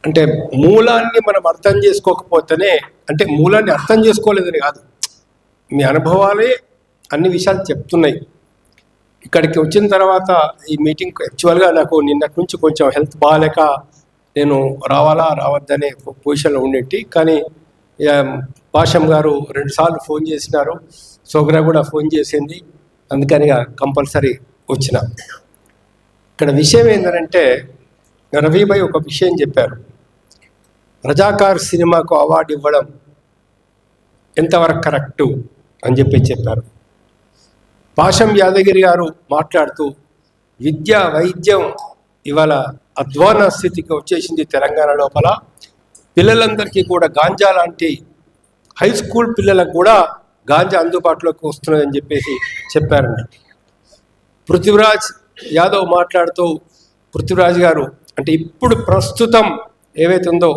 అంటే మూలాన్ని మనం అర్థం చేసుకోకపోతేనే, అంటే మూలాన్ని అర్థం చేసుకోలేదని కాదు, మీ అనుభవాలే అన్ని విషయాలు చెప్తున్నాయి. ఇక్కడికి వచ్చిన తర్వాత ఈ మీటింగ్ యాక్చువల్గా నాకు నిన్నటి నుంచి కొంచెం హెల్త్ బాగాలేక నేను రావాలా రావద్దనే పొజిషన్లో ఉండేటి. కానీ పాషం గారు 2 సార్లు ఫోన్ చేసినారు, సోగ్రా కూడా ఫోన్ చేసింది, అందుకని కంపల్సరీ వచ్చిన. ఇక్కడ విషయం ఏంటంటే రవిభాయ్ ఒక విషయం చెప్పారు. రజాకార్ సినిమాకు అవార్డు ఇవ్వడం ఎంతవరకు కరెక్టు అని చెప్పారు. పాషం యాదగిరి గారు మాట్లాడుతూ విద్య వైద్యం ఇవాళ అధ్వాన స్థితికి వచ్చేసింది తెలంగాణ లోపల. పిల్లలందరికీ కూడా గాంజా లాంటి హై స్కూల్ పిల్లలకు కూడా గాంజా అందుబాటులోకి వస్తున్నదని చెప్పారండి. పృథ్వీరాజ్ యాదవ్ మాట్లాడుతూ, పృథ్వీరాజ్ గారు అంటే ఇప్పుడు ప్రస్తుతం ఏవైతే ఉందో,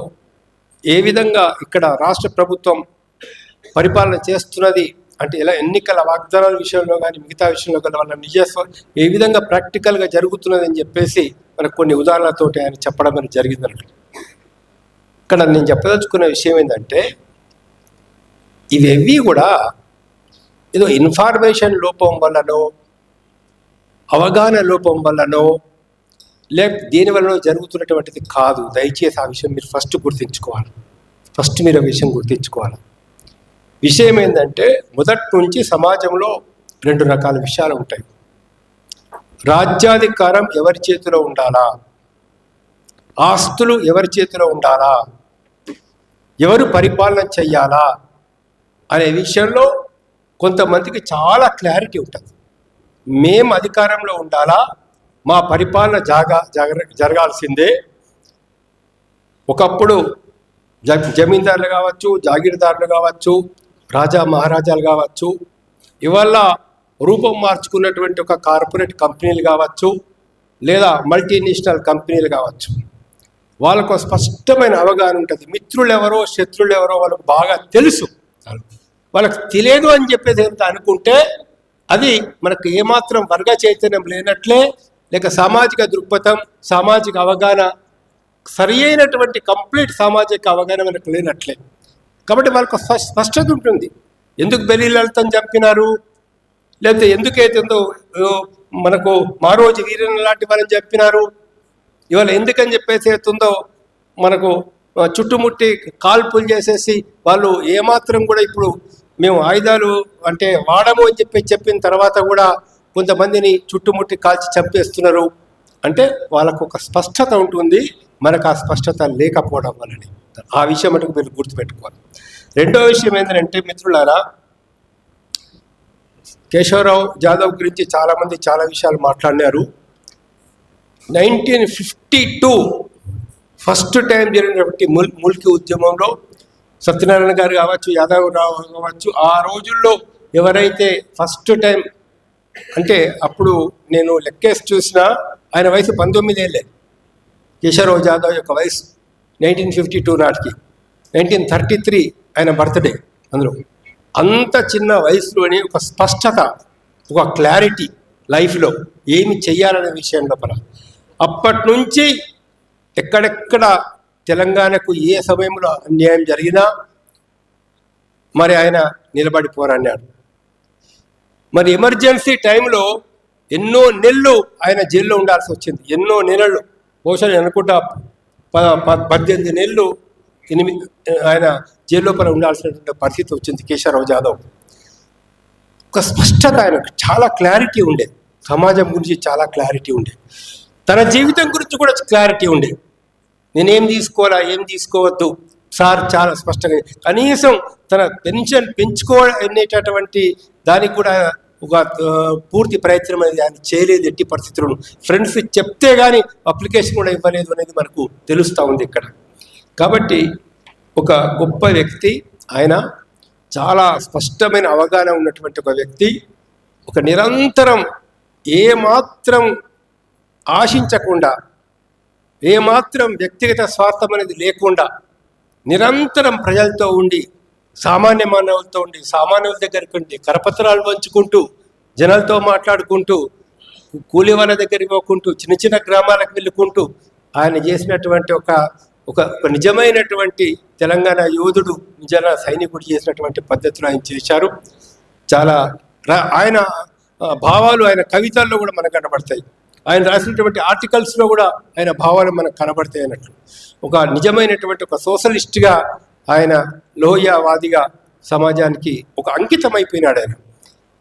ఏ విధంగా ఇక్కడ రాష్ట్ర ప్రభుత్వం పరిపాలన చేస్తున్నది అంటే ఇలా ఎన్నికల వాగ్దానాల విషయంలో కానీ మిగతా విషయంలో కానీ వాళ్ళ నిజస్వం ఏ విధంగా ప్రాక్టికల్గా జరుగుతున్నది అని మనకు కొన్ని ఉదాహరణలతోటి ఆయన చెప్పడం అనేది జరిగిందన్నట్టు. ఇక్కడ నేను చెప్పదలుచుకున్న విషయం ఏంటంటే ఇవేవి కూడా ఏదో ఇన్ఫర్మేషన్ లోపం వల్లనో అవగాహన లోపం వల్లనో లేక దేని వల్లనో జరుగుతున్నటువంటిది కాదు. దయచేసి ఆ విషయం మీరు ఫస్ట్ మీరు ఆ విషయం గుర్తించుకోవాలి. విషయం ఏంటంటే మొదటి నుంచి సమాజంలో 2 రకాల విషయాలు ఉంటాయి. రాజ్యాధికారం ఎవరి చేతిలో ఉండాలా, ఆస్తులు ఎవరి చేతిలో ఉండాలా, ఎవరు పరిపాలన చెయ్యాలా అనే విషయంలో కొంతమందికి చాలా క్లారిటీ ఉంటుంది. మేము అధికారంలో ఉండాలా, మా పరిపాలన జరగాల్సిందే. ఒకప్పుడు జమీందారులు కావచ్చు, జాగీర్దారులు కావచ్చు, రాజా మహారాజాలు కావచ్చు, ఇవాళ రూపం మార్చుకున్నటువంటి ఒక కార్పొరేట్ కంపెనీలు కావచ్చు, లేదా మల్టీనేషనల్ కంపెనీలు కావచ్చు, వాళ్ళకు స్పష్టమైన అవగాహన ఉంటుంది. మిత్రులు ఎవరో శత్రులు ఎవరో వాళ్ళకు బాగా తెలుసు. వాళ్ళకి తెలియదు అని చెప్పేసి ఎంత అనుకుంటే అది మనకు ఏమాత్రం వర్గ చైతన్యం లేనట్లే, లేక సామాజిక దృక్పథం, సామాజిక అవగాహన సరి అయినటువంటి కంప్లీట్ సామాజిక అవగాహన మనకు లేనట్లే. కాబట్టి వాళ్ళకు స్పష్టత ఉంటుంది. ఎందుకు బెల్లి లలితను చంపినారు, లేకపోతే ఎందుకైతుందో మనకు మారోజు వీరన్న లాంటి వాళ్ళని చంపినారు, ఇవాళ ఎందుకని చెప్పేసి అవుతుందో మనకు చుట్టుముట్టి కాల్పులు చేసేసి వాళ్ళు ఏమాత్రం కూడా ఇప్పుడు మేము ఆయుధాలు అంటే వాడము అని చెప్పిన తర్వాత కూడా కొంతమందిని చుట్టుముట్టి కాల్చి చంపేస్తున్నారు. అంటే వాళ్ళకు ఒక స్పష్టత ఉంటుంది, మనకు ఆ స్పష్టత లేకపోవడం వల్లనే. ఆ విషయం మటుకు మీరు గుర్తుపెట్టుకోవాలి. రెండో విషయం ఏంటంటే మిత్రులారా, కేశవరావు జాదవ్ గురించి చాలామంది చాలా విషయాలు మాట్లాడినారు. 1952 ఫస్ట్ టైం జరిగినటువంటి ముల్కీ ఉద్యమంలో సత్యనారాయణ గారు కావచ్చు, యాదవ్ రావు కావచ్చు, ఆ రోజుల్లో ఎవరైతే ఫస్ట్ టైం అంటే అప్పుడు నేను లెక్కేసి చూసినా ఆయన వయసు 19 ఏళ్ళే. కేశవరావు జాదవ్ యొక్క వయసు 1952 నాటికి 1933 ఆయన బర్త్డే. అందులో అంత చిన్న వయసులోని ఒక స్పష్టత, ఒక క్లారిటీ లైఫ్లో ఏమి చెయ్యాలనే విషయం లోపల. అప్పటి నుంచి ఎక్కడెక్కడ తెలంగాణకు ఏ సమయంలో అన్యాయం జరిగినా మరి ఆయన నిలబడి పోరాడినాడు. మరి ఎమర్జెన్సీ టైంలో ఎన్నో నెలలు ఆయన జైల్లో ఉండాల్సి వచ్చింది. ఎన్నో నెలలు, బహుశా అనుకుంటా 18 నెలలు 8 ఆయన జైలు లోపల ఉండాల్సినటువంటి పరిస్థితి వచ్చింది కేశవరావు జాదవ్. ఒక స్పష్టత, ఆయనకు చాలా క్లారిటీ ఉండే, సమాజం గురించి చాలా క్లారిటీ ఉండే, తన జీవితం గురించి కూడా క్లారిటీ ఉండే. నేనేం తీసుకోవాలా, ఏం తీసుకోవద్దు సార్ చాలా స్పష్టంగా. కనీసం తన పెన్షన్ పెంచుకోనేటటువంటి దానికి కూడా ఒక పూర్తి ప్రయత్నం అనేది ఆయన చేయలేదు. ఎట్టి పరిస్థితులను ఫ్రెండ్స్ చెప్తే కానీ అప్లికేషన్ కూడా ఇవ్వలేదు అనేది మనకు తెలుస్తూ ఉంది ఇక్కడ. కాబట్టి ఒక గొప్ప వ్యక్తి ఆయన, చాలా స్పష్టమైన అవగాహన ఉన్నటువంటి ఒక వ్యక్తి, ఒక నిరంతరం ఏమాత్రం ఆశించకుండా, ఏమాత్రం వ్యక్తిగత స్వార్థం అనేది లేకుండా నిరంతరం ప్రజలతో ఉండి, సామాన్య మానవులతో ఉండి, సామాన్యుల దగ్గరికి ఉండి కరపత్రాలు పంచుకుంటూ, జనాలతో మాట్లాడుకుంటూ, కూలి వాళ్ళ దగ్గరికి పోకుంటూ, చిన్న చిన్న గ్రామాలకు వెళ్ళుకుంటూ ఆయన చేసినటువంటి ఒక ఒక నిజమైనటువంటి తెలంగాణ యోధుడు, నిజంగా సైనికుడు చేసినటువంటి పద్ధతులు ఆయన చేశారు. చాలా ఆయన భావాలు ఆయన కవితల్లో కూడా మనకు కనబడతాయి. ఆయన రాసినటువంటి ఆర్టికల్స్లో కూడా ఆయన భావాలు మనకు కనబడతాయి అన్నట్లు. ఒక నిజమైనటువంటి ఒక సోషలిస్ట్గా ఆయన లోహ్యవాదిగా సమాజానికి ఒక అంకితం అయిపోయినాడు ఆయన.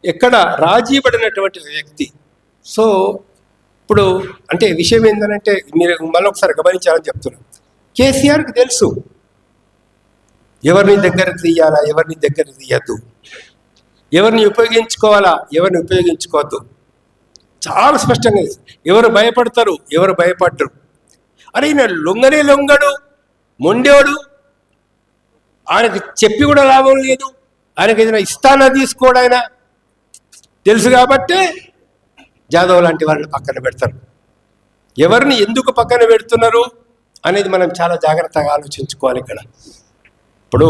ఎక్కడ రాజీ పడినటువంటి వ్యక్తి. సో ఇప్పుడు అంటే విషయం ఏంటంటే మీరు మళ్ళొకసారి గమనించాలని చెప్తున్నాను. కేసీఆర్కి తెలుసు ఎవరిని దగ్గర తీయాలా, ఎవరిని దగ్గర తీయద్దు, ఎవరిని ఉపయోగించుకోవాలా, ఎవరిని ఉపయోగించుకోవద్దు. చాలా స్పష్టంగా ఎవరు భయపడతారు, ఎవరు భయపడరు. అరే ఈయన లొంగనే లొంగడు, మొండేవాడు, ఆయనకు చెప్పి కూడా లాభం లేదు. ఆయనకు ఏదైనా ఇస్తానా తీసుకోడు. ఆయన తెలుసు కాబట్టే జాదవ్ లాంటి వాళ్ళని పక్కన పెడతారు. ఎవరిని ఎందుకు పక్కన పెడుతున్నారు అనేది మనం చాలా జాగ్రత్తగా ఆలోచించుకోవాలి. ఇక్కడ ఇప్పుడు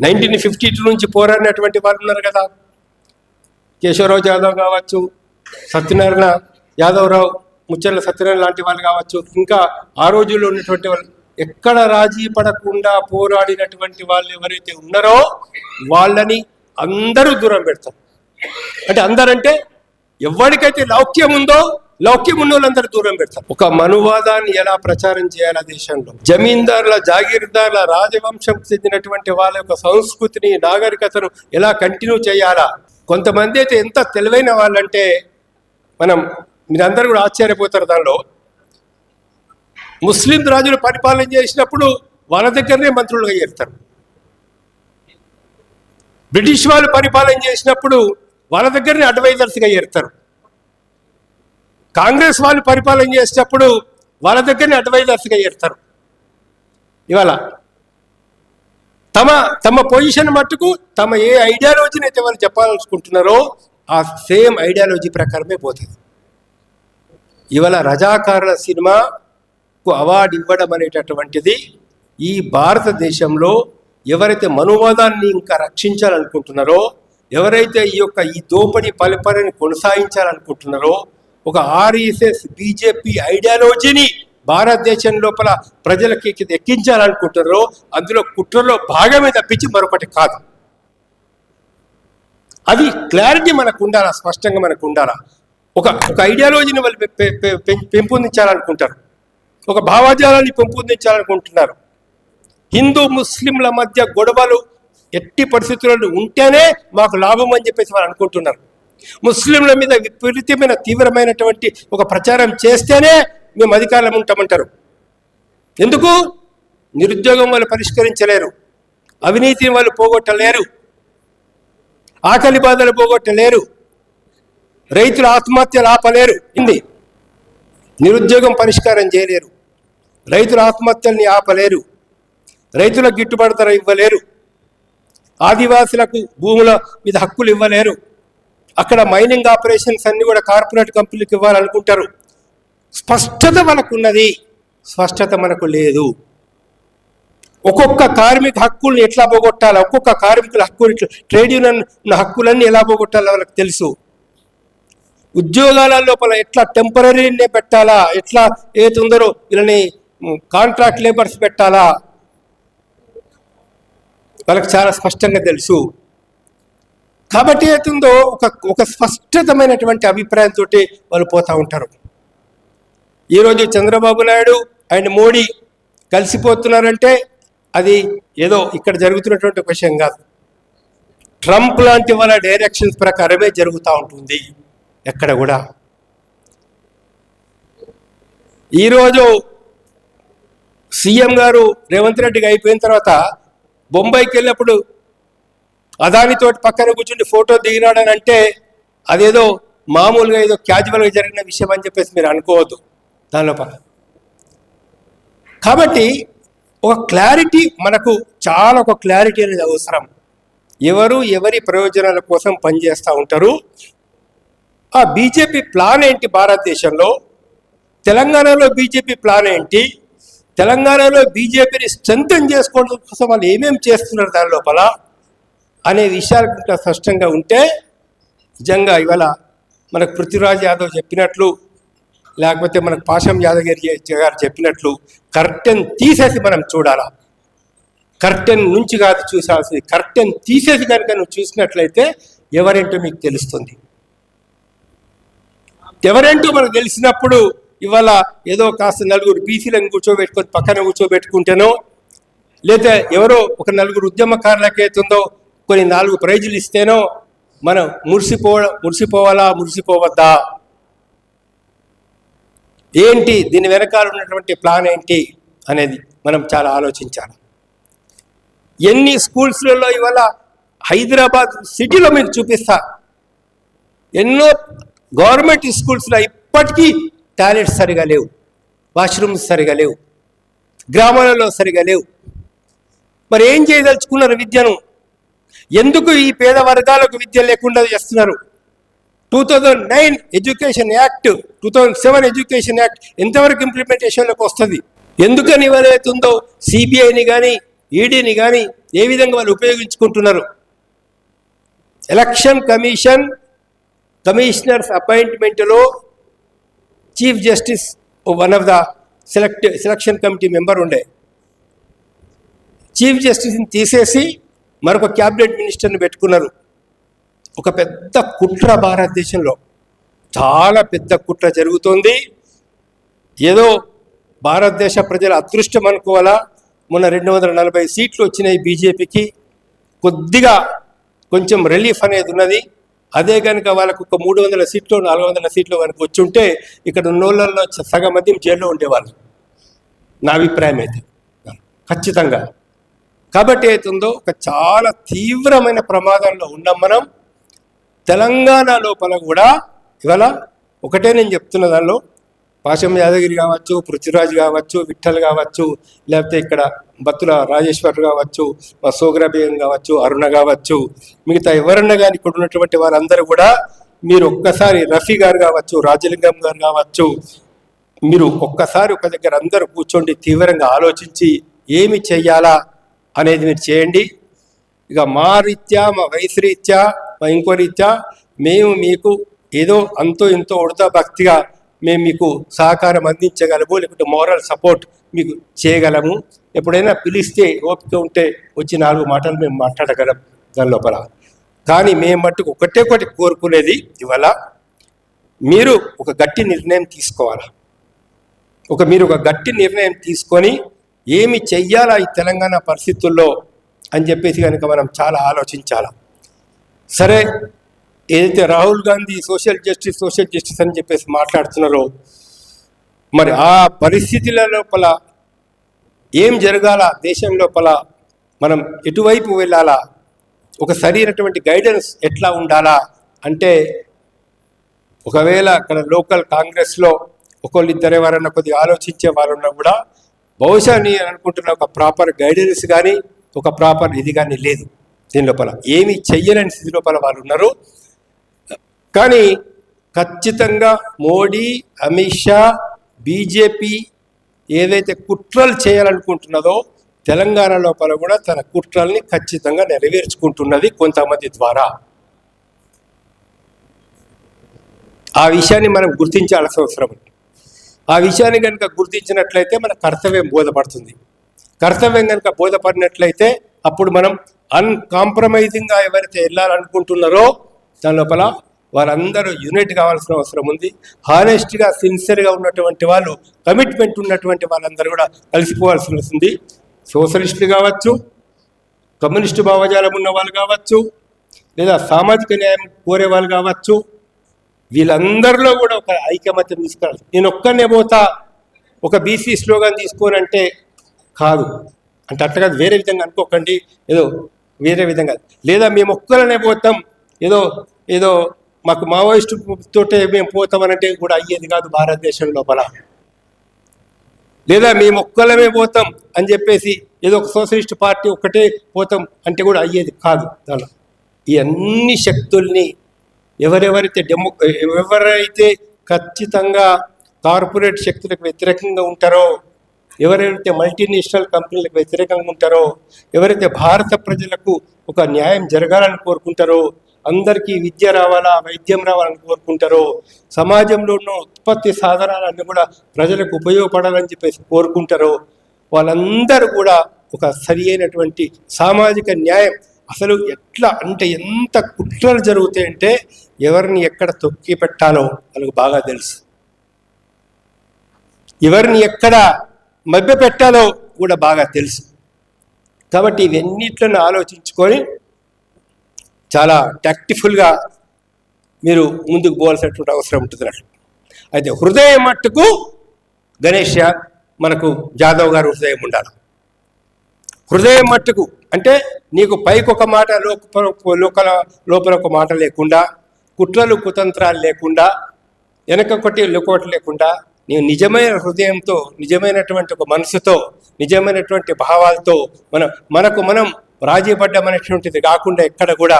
1952 నుంచి పోరాడినటువంటి వాళ్ళు ఉన్నారు కదా, కేశవరావు జాదవ్ కావచ్చు, సత్యనారాయణ యాదవరావు, ముచ్చర్ల సత్యనారాయణ లాంటి వాళ్ళు కావచ్చు, ఇంకా ఆ రోజుల్లో ఉన్నటువంటి వాళ్ళు ఎక్కడ రాజీ పడకుండా పోరాడినటువంటి వాళ్ళు ఎవరైతే ఉన్నారో వాళ్ళని అందరూ దూరం పెడతారు. అంటే అందరంటే ఎవరికైతే లౌక్యం ఉందో లౌక్యం ఉన్న వాళ్ళందరూ దూరం పెడతారు. ఒక మనువాదాన్ని ఎలా ప్రచారం చేయాలి దేశంలో, జమీందారుల, జాగీర్దారుల, రాజవంశం చెందినటువంటి వాళ్ళ యొక్క సంస్కృతిని, నాగరికతను ఎలా కంటిన్యూ చేయాలా. కొంతమంది అయితే ఎంత తెలివైన వాళ్ళంటే మీరందరూ కూడా ఆశ్చర్యపోతారు. దానిలో ముస్లిం రాజులు పరిపాలన చేసినప్పుడు వాళ్ళ దగ్గరనే మంత్రులుగా చేరుతారు. బ్రిటిష్ వాళ్ళు పరిపాలన చేసినప్పుడు వాళ్ళ దగ్గరనే అడ్వైజర్స్గా చేరుతారు. కాంగ్రెస్ వాళ్ళు పరిపాలన చేసేటప్పుడు వాళ్ళ దగ్గరనే అడ్వైజర్స్గా చేరుతారు. ఇవాళ తమ పొజిషన్ మట్టుకు తమ ఏ ఐడియాలజీని అయితే వాళ్ళు చెప్పాలనుకుంటున్నారో ఆ సేమ్ ఐడియాలజీ ప్రకారమే పోతుంది. ఇవాళ రజాకారుల సినిమాకు అవార్డు ఇవ్వడం అనేటటువంటిది ఈ భారతదేశంలో ఎవరైతే మనువాదాన్ని ఇంకా రక్షించాలనుకుంటున్నారో, ఎవరైతే ఈ దోపిడీ పరిపాలనని కొనసాగించాలనుకుంటున్నారో, ఒక ఆర్ఎస్ఎస్ బీజేపీ ఐడియాలజీని భారతదేశం లోపల ప్రజలకి ఎక్కించాలనుకుంటున్నారో అందులో కుట్రలో భాగమే తప్పించి మరొకటి కాదు. అది క్లారిటీ మనకు ఉండాలా, స్పష్టంగా మనకు ఉండాలా. ఒక ఐడియాలజీని వాళ్ళు పెంపొందించాలనుకుంటారు, ఒక భావజాలాన్ని పెంపొందించాలనుకుంటున్నారు. హిందూ ముస్లింల మధ్య గొడవలు ఎట్టి పరిస్థితుల్లో ఉంటేనే మాకు లాభం అని చెప్పేసి వాళ్ళు అనుకుంటున్నారు. ముస్లింల మీద విపరీతమైన తీవ్రమైనటువంటి ఒక ప్రచారం చేస్తేనే మేము అధికారంలో ఉంటామంటారు. ఎందుకు? నిరుద్యోగం వాళ్ళు పరిష్కరించలేరు, అవినీతిని వాళ్ళు పోగొట్టలేరు, ఆకలి బాధలు పోగొట్టలేరు, రైతుల ఆత్మహత్యలు ఆపలేరు, నిరుద్యోగం పరిష్కారం చేయలేరు, రైతుల ఆత్మహత్యల్ని ఆపలేరు, రైతులకు గిట్టుబాటు ధర ఇవ్వలేరు, ఆదివాసులకు భూముల మీద హక్కులు ఇవ్వలేరు, అక్కడ మైనింగ్ ఆపరేషన్స్ అన్ని కూడా కార్పొరేట్ కంపెనీలకు ఇవ్వాలనుకుంటారు. స్పష్టత మనకు ఉన్నది, స్పష్టత మనకు లేదు. ఒక్కొక్క కార్మిక హక్కుల్ని ఎట్లా పోగొట్టాలో, ఒక్కొక్క కార్మికుల హక్కులు, ట్రేడ్ యూనియన్ హక్కులన్నీ ఎలా పోగొట్టాలో వాళ్ళకి తెలుసు. ఉద్యోగాల లోపల ఎట్లా టెంపరీనే పెట్టాలా, ఎట్లా ఏతుందరో వీళ్ళని కాంట్రాక్ట్ లేబర్స్ పెట్టాలా వాళ్ళకి చాలా స్పష్టంగా తెలుసు. కాబట్టి ఏతుందో ఒక స్పష్టతమైనటువంటి అభిప్రాయంతో వాళ్ళు పోతూ ఉంటారు. ఈరోజు చంద్రబాబు నాయుడు అండ్ మోడీ కలిసిపోతున్నారంటే అది ఏదో ఇక్కడ జరుగుతున్నటువంటి విషయం కాదు. ట్రంప్ లాంటి వాళ్ళ డైరెక్షన్స్ ప్రకారమే జరుగుతూ ఉంటుంది ఎక్కడ కూడా. ఈరోజు సీఎం గారు రేవంత్ రెడ్డికి అయిపోయిన తర్వాత బొంబాయికి వెళ్ళినప్పుడు అదానితో పక్కన కూర్చుండి ఫోటో దిగినాడని అంటే అదేదో మామూలుగా ఏదో క్యాజువల్గా జరిగిన విషయం అని చెప్పేసి మీరు అనుకోవద్దు దానిలోపల. కాబట్టి ఒక క్లారిటీ మనకు చాలా ఒక క్లారిటీ అనేది అవసరం. ఎవరి ప్రయోజనాల కోసం పనిచేస్తూ ఉంటారు. ఆ బీజేపీ ప్లాన్ ఏంటి భారతదేశంలో, తెలంగాణలో బీజేపీ ప్లాన్ ఏంటి, తెలంగాణలో బీజేపీని స్ట్రెంథన్ చేసుకోవడం కోసం వాళ్ళు ఏమేమి చేస్తున్నారు దాని లోపల అనే విషయాలు ఇంకా స్పష్టంగా ఉంటే నిజంగా ఇవాళ మనకు పృథ్వీరాజ్ యాదవ్ చెప్పినట్లు లేకపోతే మనకు పాశం యాదగిరి గారు చెప్పినట్లు కర్టెన్ తీసేసి మనం చూడాలా. కర్టెన్ నుంచి కాదు చూసాల్సింది, కర్టెన్ తీసేసి కనుక నువ్వు చూసినట్లయితే ఎవరేంటో మీకు తెలుస్తుంది. ఎవరేంటో మనకు తెలిసినప్పుడు ఇవాళ ఏదో కాస్త నలుగురు బీసీలను కూర్చోబెట్టుకొని పక్కన కూర్చోబెట్టుకుంటేనో, లేదా ఎవరో ఒక నలుగురు ఉద్యమకారులకైతుందో కొన్ని 4 ప్రైజులు ఇస్తేనో మనం మురిసిపోవాలా, మురిసిపోవద్దా? ఏంటి దీని వెనకాల ఉన్నటువంటి ప్లాన్ ఏంటి అనేది మనం చాలా ఆలోచించాలి. ఎన్ని స్కూల్స్లలో ఇవాళ హైదరాబాద్ సిటీలో మీకు చూపిస్తా, ఎన్నో గవర్నమెంట్ స్కూల్స్లో ఇప్పటికీ టాయిలెట్స్ సరిగా లేవు, వాష్రూమ్స్ సరిగా లేవు, గ్రామాలలో సరిగా లేవు. మరి ఏం చేయదలుచుకున్నారు విద్యను? ఎందుకు ఈ పేద వర్గాలకు విద్య లేకుండా చేస్తున్నారు? 2009 ఎడ్యుకేషన్ యాక్ట్, 2007 ఎడ్యుకేషన్ యాక్ట్ ఎంతవరకు ఇంప్లిమెంటేషన్లోకి వస్తుంది? ఎందుకని ఎవరైతుందో సిబిఐని కానీ ఈడీని కానీ ఏ విధంగా వాళ్ళు ఉపయోగించుకుంటున్నారు? ఎలక్షన్ కమిషనర్స్ అపాయింట్మెంట్లో chief justice one of the selection committee member ఉండే. చీఫ్ జస్టిస్ని తీసేసి మరొక క్యాబినెట్ మినిస్టర్ని పెట్టుకున్నారు. ఒక పెద్ద కుట్ర భారతదేశంలో, చాలా పెద్ద కుట్ర జరుగుతోంది. ఏదో భారతదేశ ప్రజల అదృష్టం అనుకోవాలా, మొన్న 240 సీట్లు వచ్చినాయి బీజేపీకి, కొద్దిగా కొంచెం రిలీఫ్ అనేది ఉన్నది. అదే కనుక వాళ్ళకు ఒక 300 సీట్లు 400 సీట్లు కనుక వచ్చుంటే ఇక్కడ ఉన్నోళ్ళల్లో సగం మంది జైల్లో ఉండేవాళ్ళు, నా అభిప్రాయం అయితే ఖచ్చితంగా. కాబట్టి అవుతుందో ఒక చాలా తీవ్రమైన ప్రమాదంలో ఉన్నాం మనం. తెలంగాణ లోపల కూడా ఇవాళ ఒకటే నేను చెప్తున్న దానిలో, పాశం యాదగిరి కావచ్చు, పృథ్వీరాజ్ కావచ్చు, విఠల్ కావచ్చు, లేకపోతే ఇక్కడ బత్తుల రాజేశ్వర్ కావచ్చు, సోగ్రాబేయం కావచ్చు, అరుణ కావచ్చు, మిగతా ఎవరన్నా కానీ ఇక్కడ ఉన్నటువంటి వారందరూ కూడా మీరు ఒక్కసారి రఫీ గారు కావచ్చు, రాజలింగం గారు కావచ్చు, మీరు ఒక్కసారి ఒక దగ్గర అందరూ కూర్చోండి, తీవ్రంగా ఆలోచించి ఏమి చెయ్యాలా అనేది మీరు చేయండి. ఇక మా రీత్యా, మా వయసు రీత్యా, మా ఇంకో రీత్యా మేము మీకు ఏదో అంతో ఇంతో ఉడతా భక్తిగా మేము మీకు సహకారం అందించగలము, లేకుంటే మోరల్ సపోర్ట్ మీకు చేయగలము. ఎప్పుడైనా పిలిస్తే ఓపిక ఉంటే వచ్చి 4 మాటలు మేము మాట్లాడగలం దాని లోపల. కానీ మేము మట్టుకు ఒకటి కోరుకునేది, ఇవాళ మీరు ఒక గట్టి నిర్ణయం తీసుకోవాలి. మీరు ఒక గట్టి నిర్ణయం తీసుకొని ఏమి చెయ్యాలా ఈ తెలంగాణ పరిస్థితుల్లో అని చెప్పేసి కనుక మనం చాలా ఆలోచించాలి. సరే, ఏదైతే రాహుల్ గాంధీ సోషల్ జస్టిస్ అని చెప్పేసి మాట్లాడుతున్నారో, మరి ఆ పరిస్థితుల లోపల ఏం జరగాల, దేశం లోపల మనం ఎటువైపు వెళ్ళాలా, ఒక సరైనటువంటి గైడెన్స్ ఎట్లా ఉండాలా అంటే, ఒకవేళ అక్కడ లోకల్ కాంగ్రెస్లో ఒకళ్ళిద్దరు ఎవరన్నా కొద్దిగా ఆలోచించే వాళ్ళు ఉన్నా కూడా బహుశా నేను అనుకుంటున్న ఒక ప్రాపర్ గైడెన్స్ కానీ ఒక ప్రాపర్ ఇది కానీ లేదు దీని లోపల. ఏమి చెయ్యలేని స్థితి లోపల వాళ్ళు ఉన్నారు. కానీ ఖచ్చితంగా మోడీ, అమిత్ షా, బీజేపీ ఏదైతే కుట్రలు చేయాలనుకుంటున్నదో తెలంగాణ లోపల కూడా తన కుట్రల్ని ఖచ్చితంగా నెరవేర్చుకుంటున్నది కొంతమంది ద్వారా. ఆ విషయాన్ని మనం గుర్తించాల్సిన అవసరం ఉంది. ఆ విషయాన్ని కనుక గుర్తించినట్లయితే మన కర్తవ్యం బోధపడుతుంది. కర్తవ్యం కనుక బోధపడినట్లయితే అప్పుడు మనం అన్కాంప్రమైజింగ్గా ఎవరైతే వెళ్ళాలనుకుంటున్నారో దాని లోపల వారందరూ యూనిట్ కావాల్సిన అవసరం ఉంది. హానెస్ట్గా, సిన్సియర్గా ఉన్నటువంటి వాళ్ళు, కమిట్మెంట్ ఉన్నటువంటి వాళ్ళందరూ కూడా కలిసిపోవాల్సి వస్తుంది. సోషలిస్టులు కావచ్చు, కమ్యూనిస్టు భావజాలం ఉన్న వాళ్ళు కావచ్చు, లేదా సామాజిక న్యాయం కోరే వాళ్ళు కావచ్చు, వీళ్ళందరిలో కూడా ఒక ఐకమత్యం తీసుకురావాలి. నేను ఒక్కనే పోతా, ఒక బీసీ స్లోగన్ తీసుకోనంటే కాదు, అంటే అట్లా కాదు, వేరే విధంగా అనుకోకండి, ఏదో వేరే విధంగా. లేదా మేము ఒక్కరనే పోతాం, ఏదో మాకు మావోయిస్టు తోటే మేము పోతామనంటే కూడా అయ్యేది కాదు భారతదేశం లోపల. లేదా మేము ఒక్కలమే పోతాం అని చెప్పేసి ఏదో ఒక సోషలిస్ట్ పార్టీ ఒక్కటే పోతాం అంటే కూడా అయ్యేది కాదు. దాని ఈ అన్ని శక్తుల్ని ఎవరైతే ఖచ్చితంగా కార్పొరేట్ శక్తులకు వ్యతిరేకంగా ఉంటారో, ఎవరైతే మల్టీనేషనల్ కంపెనీలకు వ్యతిరేకంగా ఉంటారో, ఎవరైతే భారత ప్రజలకు ఒక న్యాయం జరగాలని కోరుకుంటారో అందరికీ విద్య రావాలా, వైద్యం రావాలని కోరుకుంటారో, సమాజంలో ఉన్న ఉత్పత్తి సాధనాలన్నీ కూడా ప్రజలకు ఉపయోగపడాలని చెప్పేసి కోరుకుంటారో, వాళ్ళందరూ కూడా ఒక సరి అయినటువంటి సామాజిక న్యాయం అసలు ఎట్లా అంటే ఎంత కుట్రలు జరుగుతాయంటే ఎవరిని ఎక్కడ తొక్కి పెట్టాలో వాళ్ళకు బాగా తెలుసు, ఎవరిని ఎక్కడ మభ్య పెట్టాలో కూడా బాగా తెలుసు. కాబట్టి ఇవన్నిట్లను ఆలోచించుకొని చాలా టాక్టిఫుల్గా మీరు ముందుకు పోవాల్సినటువంటి అవసరం ఉంటుంది అన్నట్లు. అయితే హృదయం మట్టుకు గణేష్ మనకు జాదవ్ గారు హృదయం ఉండాలి. హృదయం మట్టుకు అంటే నీకు పైకి ఒక మాట లోపల ఒక మాట లేకుండా, కుట్రలు కుతంత్రాలు లేకుండా, వెనకొకటి లోకోటి లేకుండా, నేను నిజమైన హృదయంతో, నిజమైనటువంటి ఒక మనసుతో, నిజమైనటువంటి భావాలతో మనకు మనం రాజీ పడ్డమనేటువంటిది కాకుండా ఎక్కడ కూడా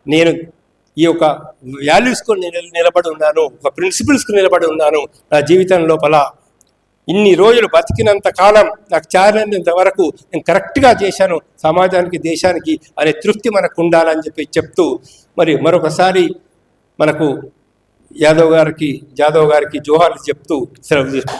నేను ఈ యొక్క వాల్యూస్కు నిలబడి ఉన్నాను, ఒక ప్రిన్సిపల్స్కు నిలబడి ఉన్నాను. నా జీవితం లోపల ఇన్ని రోజులు బతికినంత కాలం నాకు చాలినంత వరకు నేను కరెక్ట్గా చేశాను సమాజానికి, దేశానికి అనే తృప్తి మనకు ఉండాలని చెప్తూ మరి మరొకసారి మనకు జాదవ్ గారికి జోహార్లు చెప్తూ సెలవు తీసుకుంటాం.